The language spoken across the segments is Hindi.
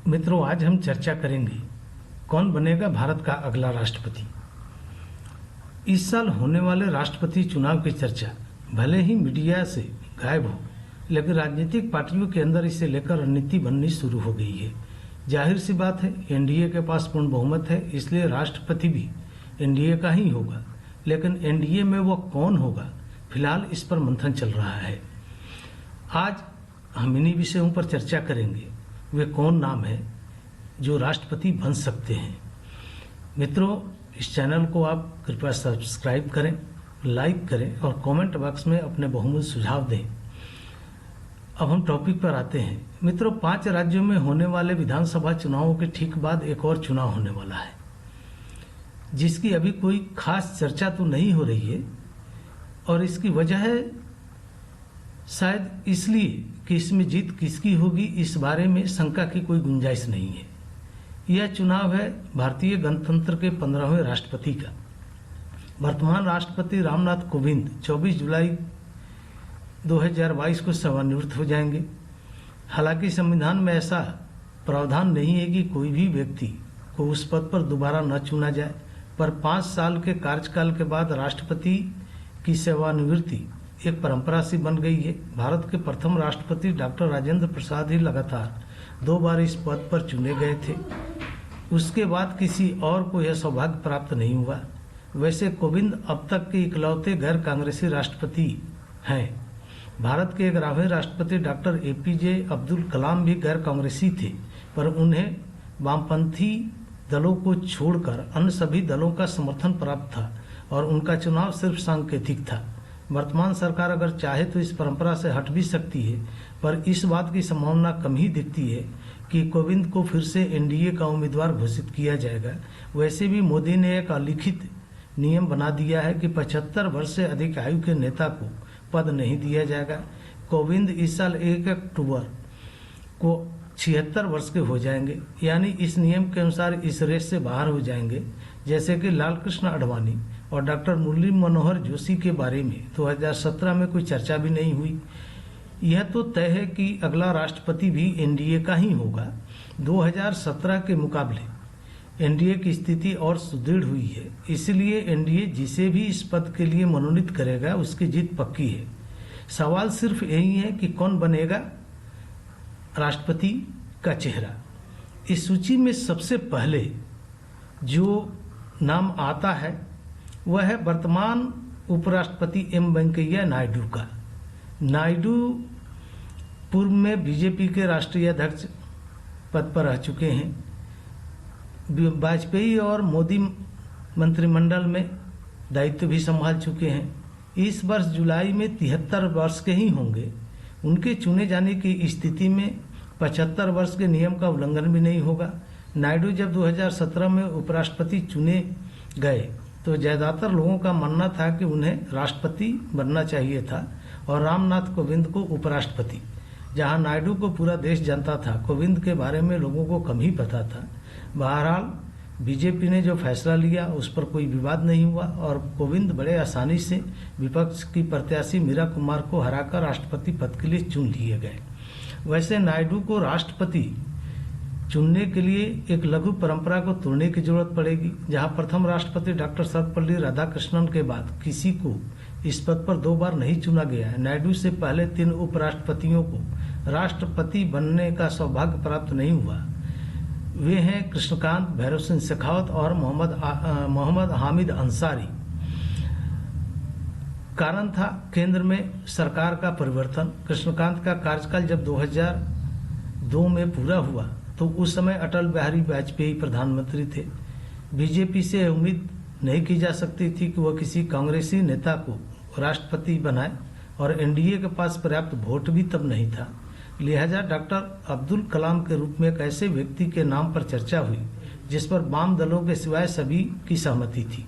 मित्रों, आज हम चर्चा करेंगे कौन बनेगा भारत का अगला राष्ट्रपति। इस साल होने वाले राष्ट्रपति चुनाव की चर्चा भले ही मीडिया से गायब हो, लेकिन राजनीतिक पार्टियों के अंदर इसे लेकर रणनीति बननी शुरू हो गई है। जाहिर सी बात है, एनडीए के पास पूर्ण बहुमत है, इसलिए राष्ट्रपति भी एनडीए का ही होगा। लेकिन एनडीए में वो कौन होगा, फिलहाल इस पर मंथन चल रहा है। आज हम इन्हीं विषयों पर चर्चा करेंगे। वे कौन नाम है जो राष्ट्रपति बन सकते हैं। मित्रों, इस चैनल को आप कृपया सब्सक्राइब करें, लाइक करें और कमेंट बॉक्स में अपने बहुमूल्य सुझाव दें। अब हम टॉपिक पर आते हैं। मित्रों, 5 राज्यों में होने वाले विधानसभा चुनावों के ठीक बाद एक और चुनाव होने वाला है, जिसकी अभी कोई खास चर्चा तो नहीं हो रही है। और इसकी वजह है शायद इसलिए कि इसमें जीत किसकी होगी, इस बारे में शंका की कोई गुंजाइश नहीं है। यह चुनाव है भारतीय गणतंत्र के 15वें राष्ट्रपति का। वर्तमान राष्ट्रपति रामनाथ कोविंद 24 जुलाई 2022 को सेवानिवृत्त हो जाएंगे। हालांकि संविधान में ऐसा प्रावधान नहीं है कि कोई भी व्यक्ति को उस पद पर दोबारा न चुना जाए, पर 5 साल के कार्यकाल के बाद राष्ट्रपति की सेवानिवृत्ति एक परंपरा सी बन गई है। भारत के प्रथम राष्ट्रपति डॉक्टर राजेंद्र प्रसाद ही लगातार 2 बार इस पद पर चुने गए थे। उसके बाद किसी और को यह सौभाग्य प्राप्त नहीं हुआ। वैसे कोविंद अब तक के इकलौते गैर कांग्रेसी राष्ट्रपति हैं। भारत के 11वें राष्ट्रपति डॉक्टर एपीजे अब्दुल कलाम भी गैर कांग्रेसी थे, पर उन्हें वामपंथी दलों को छोड़कर अन्य सभी दलों का समर्थन प्राप्त था और उनका चुनाव सिर्फ सांकेतिक था। वर्तमान सरकार अगर चाहे तो इस परंपरा से हट भी सकती है, पर इस बात की संभावना कम ही दिखती है कि कोविंद को फिर से एनडीए का उम्मीदवार घोषित किया जाएगा। वैसे भी मोदी ने एक अलिखित नियम बना दिया है कि 75 वर्ष से अधिक आयु के नेता को पद नहीं दिया जाएगा। कोविंद इस साल 1 अक्टूबर को 76 वर्ष के हो जाएंगे, यानी इस नियम के अनुसार इस रेस से बाहर हो जाएंगे। जैसे कि लाल कृष्ण आडवाणी और डॉक्टर मुरली मनोहर जोशी के बारे में 2017 में कोई चर्चा भी नहीं हुई। यह तो तय है कि अगला राष्ट्रपति भी एनडीए का ही होगा। 2017 के मुकाबले एनडीए की स्थिति और सुदृढ़ हुई है, इसलिए एनडीए जिसे भी इस पद के लिए मनोनीत करेगा उसकी जीत पक्की है। सवाल सिर्फ यही है कि कौन बनेगा राष्ट्रपति का चेहरा। इस सूची में सबसे पहले जो नाम आता है वह है वर्तमान उपराष्ट्रपति एम वेंकैया नायडू का। नायडू पूर्व में बीजेपी के राष्ट्रीय अध्यक्ष पद पर रह चुके हैं। वाजपेयी और मोदी मंत्रिमंडल में दायित्व भी संभाल चुके हैं। इस वर्ष जुलाई में 73 वर्ष के ही होंगे। उनके चुने जाने की स्थिति में 75 वर्ष के नियम का उल्लंघन भी नहीं होगा। नायडू जब 2017 में उपराष्ट्रपति चुने गए तो ज्यादातर लोगों का मानना था कि उन्हें राष्ट्रपति बनना चाहिए था और रामनाथ कोविंद को उपराष्ट्रपति। जहां नायडू को पूरा देश जानता था, कोविंद के बारे में लोगों को कम ही पता था। बहरहाल बीजेपी ने जो फैसला लिया उस पर कोई विवाद नहीं हुआ और कोविंद बड़े आसानी से विपक्ष की प्रत्याशी मीरा कुमार को हराकर राष्ट्रपति पद के लिए चुन लिए गए। वैसे नायडू को राष्ट्रपति चुनने के लिए एक लघु परंपरा को तोड़ने की जरूरत पड़ेगी। जहां प्रथम राष्ट्रपति डॉक्टर सर्वपल्ली राधाकृष्णन के बाद किसी को इस पद पर 2 बार नहीं चुना गया है। नायडू से पहले 3 उपराष्ट्रपतियों को राष्ट्रपति बनने का सौभाग्य प्राप्त नहीं हुआ। वे हैं कृष्णकांत, भैरव सिंह शेखावत और मोहम्मद हामिद अंसारी। कारण था केंद्र में सरकार का परिवर्तन। कृष्णकांत का कार्यकाल जब 2002 में पूरा हुआ तो उस समय अटल बिहारी वाजपेयी प्रधानमंत्री थे। बीजेपी से उम्मीद नहीं की जा सकती थी कि वह किसी कांग्रेसी नेता को राष्ट्रपति बनाए और एनडीए के पास पर्याप्त वोट भी तब नहीं था। लिहाजा डॉक्टर अब्दुल कलाम के रूप में एक ऐसे व्यक्ति के नाम पर चर्चा हुई जिस पर वाम दलों के सिवाय सभी की सहमति थी।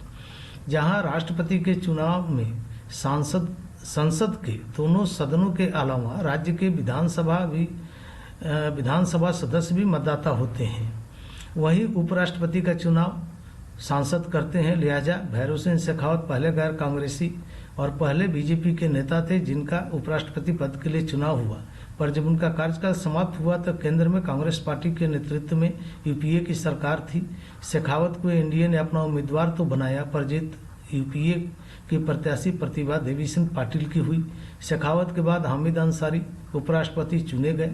जहां राष्ट्रपति के चुनाव में संसद के दोनों सदनों के अलावा राज्य के विधानसभा सदस्य भी मतदाता होते हैं, वहीं उपराष्ट्रपति का चुनाव सांसद करते हैं। लिहाजा भैरव सिंह शेखावत पहले गैर कांग्रेसी और पहले बीजेपी के नेता थे जिनका उपराष्ट्रपति पद के लिए चुनाव हुआ। पर जब उनका कार्यकाल समाप्त हुआ तो केंद्र में कांग्रेस पार्टी के नेतृत्व में यूपीए की सरकार थी। शेखावत को एनडीए ने अपना उम्मीदवार तो बनाया, पर जीत यूपीए की प्रत्याशी प्रतिभा देवी सिंह पाटिल की हुई। शेखावत के बाद हामिद अंसारी उपराष्ट्रपति चुने गए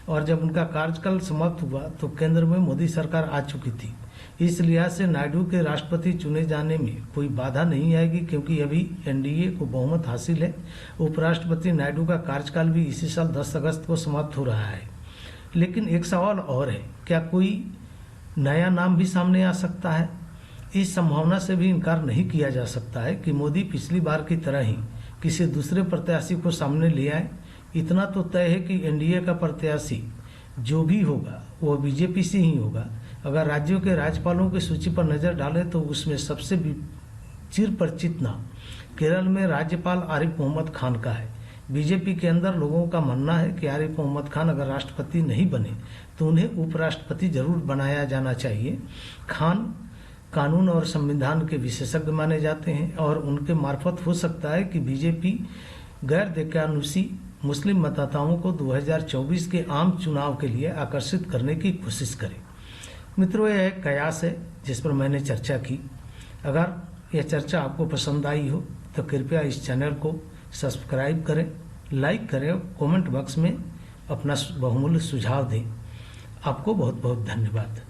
और जब उनका कार्यकाल समाप्त हुआ तो केंद्र में मोदी सरकार आ चुकी थी। इस लिहाज से नायडू के राष्ट्रपति चुने जाने में कोई बाधा नहीं आएगी, क्योंकि अभी एनडीए को बहुमत हासिल है। उपराष्ट्रपति नायडू का कार्यकाल भी इसी साल 10 अगस्त को समाप्त हो रहा है। लेकिन एक सवाल और है, क्या कोई नया नाम भी सामने आ सकता है? इस संभावना से भी इनकार नहीं किया जा सकता है कि मोदी पिछली बार की तरह ही किसी दूसरे प्रत्याशी को सामने ले आए। इतना तो तय है कि एनडीए का प्रत्याशी जो भी होगा वो बीजेपी से ही होगा। अगर राज्यों के राज्यपालों की सूची पर नजर डालें तो उसमें सबसे चिर परिचित नाम केरल में राज्यपाल आरिफ मोहम्मद खान का है। बीजेपी के अंदर लोगों का मानना है कि आरिफ मोहम्मद खान अगर राष्ट्रपति नहीं बने तो उन्हें उपराष्ट्रपति जरूर बनाया जाना चाहिए। खान कानून और संविधान के विशेषज्ञ माने जाते हैं और उनके मार्फत हो सकता है कि बीजेपी गैर दक्यानुसी मुस्लिम मतदाताओं को 2024 के आम चुनाव के लिए आकर्षित करने की कोशिश करे। मित्रों, यह एक कयास है जिस पर मैंने चर्चा की। अगर यह चर्चा आपको पसंद आई हो तो कृपया इस चैनल को सब्सक्राइब करें, लाइक करें और कमेंट बॉक्स में अपना बहुमूल्य सुझाव दें। आपको बहुत बहुत धन्यवाद।